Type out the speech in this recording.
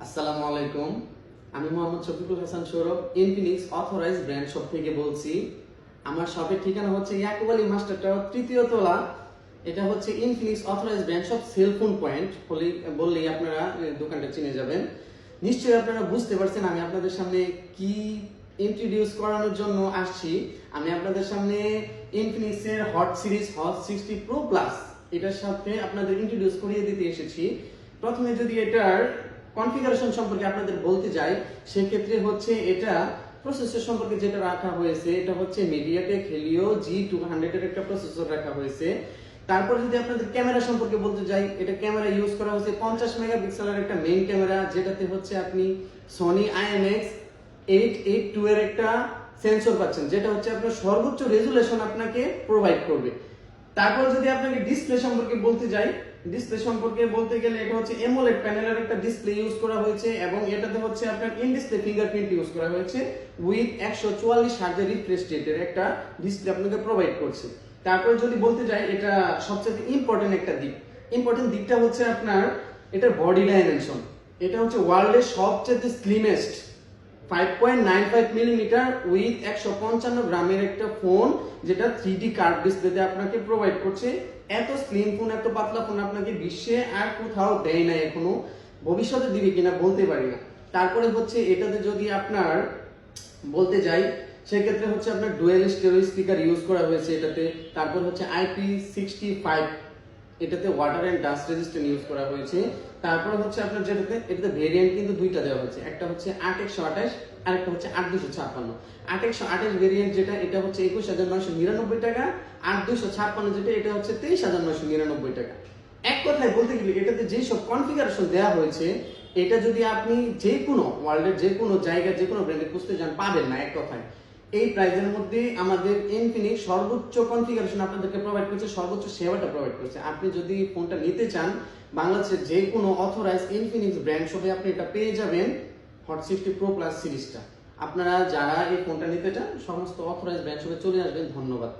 আসসালামু আলাইকুম। আমি Mohammad Shafiqul Hasan Sourav, Infinix authorised brand shop থেকে বলছি। আমার শপের ঠিকানা হচ্ছে ইয়াকুব আলী মাস্টার টাওয়ার, তৃতীয় তলা। এটা হচ্ছে Infinix authorised brand shop, cellphone point বললেই আপনারা দোকানটা চিনে যাবেন। নিশ্চয়ই আপনারা বুঝতে পারছেন আমি আপনাদের সামনে কি ইন্ট্রোডিউস করানোর জন্য আসছি। আমি আপনাদের সামনে ইনফিনিক্সের hot series hot 60 pro plus এটার সাথে আপনাদের ইন্ট্রোডিউস করিয়ে দিতে এসেছি। প্রথমে যদি এটার কনফিগারেশন সম্পর্কে আপনাদের বলতে যাই, সেক্ষেত্রে হচ্ছে এটা প্রসেসর সম্পর্কে যেটা রাখা হয়েছে, এটা হচ্ছে মিডিয়াটেক হেলিও G200 এর একটা প্রসেসর রাখা হয়েছে। তারপর যদি আপনাদের ক্যামেরা সম্পর্কে বলতে যাই, এটা ক্যামেরা ইউজ করা হয়েছে 50 মেগাপিক্সেলের একটা মেইন ক্যামেরা, যেটাতে হচ্ছে আপনি সনি IMX882 এর একটা সেন্সর পাচ্ছেন, যেটা হচ্ছে আপনার সর্বোচ্চ রেজুলেশন আপনাকে প্রোভাইড করবে। তারপর যদি আপনাকে ডিসপ্লে সম্পর্কে বলতে যাই, ডিসপ্লে সম্পর্কে বলতে গেলে এটা হচ্ছে AMOLED প্যানেলের একটা ডিসপ্লে ইউজ করা হয়েছে এবং এটাতে হচ্ছে আপনার ইন ডিসপ্লে ফিঙ্গারপ্রিন্ট ইউজ করা হয়েছে উইথ 144 হার্জের রিফ্রেশ রেটের একটা ডিসপ্লে আপনাকে প্রোভাইড করছে। তারপর যদি বলতে যাই, এটা সবচেয়ে ইম্পর্টেন্ট দিকটা হচ্ছে আপনার এটার বডি ডাইমেনশন। এটা হচ্ছে ওয়ার্ল্ডের সবচেয়ে স্লিমেস্ট 5.95 মিলিমিটার উইথ 155 গ্রামের একটা ফোন, যেটা 3D কার্ভ ডিসপ্লেতে আপনাকে প্রোভাইড করছে। এত স্লিম ফোন, এত পাতলা ফোন আপনাকে বিশ্বে আর কোথাও দেয় না এখনো, ভবিষ্যতে দিবে কিনা বলতে পারি না। তারপরে হচ্ছে এটাতে যদি আপনার বলতে যাই, সেক্ষেত্রে হচ্ছে আপনার ডুয়েল স্টেরিও স্পিকার ইউজ করা হয়েছে এটাতে। তারপর হচ্ছে IP65, এটাতে water and dust resistant use করা হয়েছে। তারপর হচ্ছে আপনার এটাতে ভেরিয়েন্ট কিন্তু দুইটা দেওয়া হয়েছে, একটা হচ্ছে 8128 আর একটা হচ্ছে 8256। 8128 ভেরিয়েন্ট যেটা, এটা হচ্ছে 21999 টাকা, 8256 যেটা, এটা হচ্ছে 23999 টাকা। এক কথায় বলতে গেলে এটাতে যে সব কনফিগারেশন দেওয়া হয়েছে, এটা যদি আপনি যে কোনো ওয়ার্ল্ডের যে কোনো জায়গায় যে কোনো ব্র্যান্ডে খুঁজতে যান পাবেন না এক কথায়। এই প্রাইসের মধ্যে আমাদের ইনফিনিক্স সর্বোচ্চ কনফিগারেশন আপনাদেরকে প্রোভাইড করছে, সর্বোচ্চ সেবাটা প্রোভাইড করছে। আপনি যদি ফোনটা নিতে চান, বাংলাদেশের যে কোনো অথরাইজ ইনফিনিক্স ব্র্যান্ড শপে আপনি এটা পেয়ে যাবেন, হট 60 প্রো প্লাস সিরিজটা। আপনারা যারা এই ফোনটা নিতে চান, সমস্ত অথরাইজ ব্র্যান্ড শপে চলে আসবেন। ধন্যবাদ।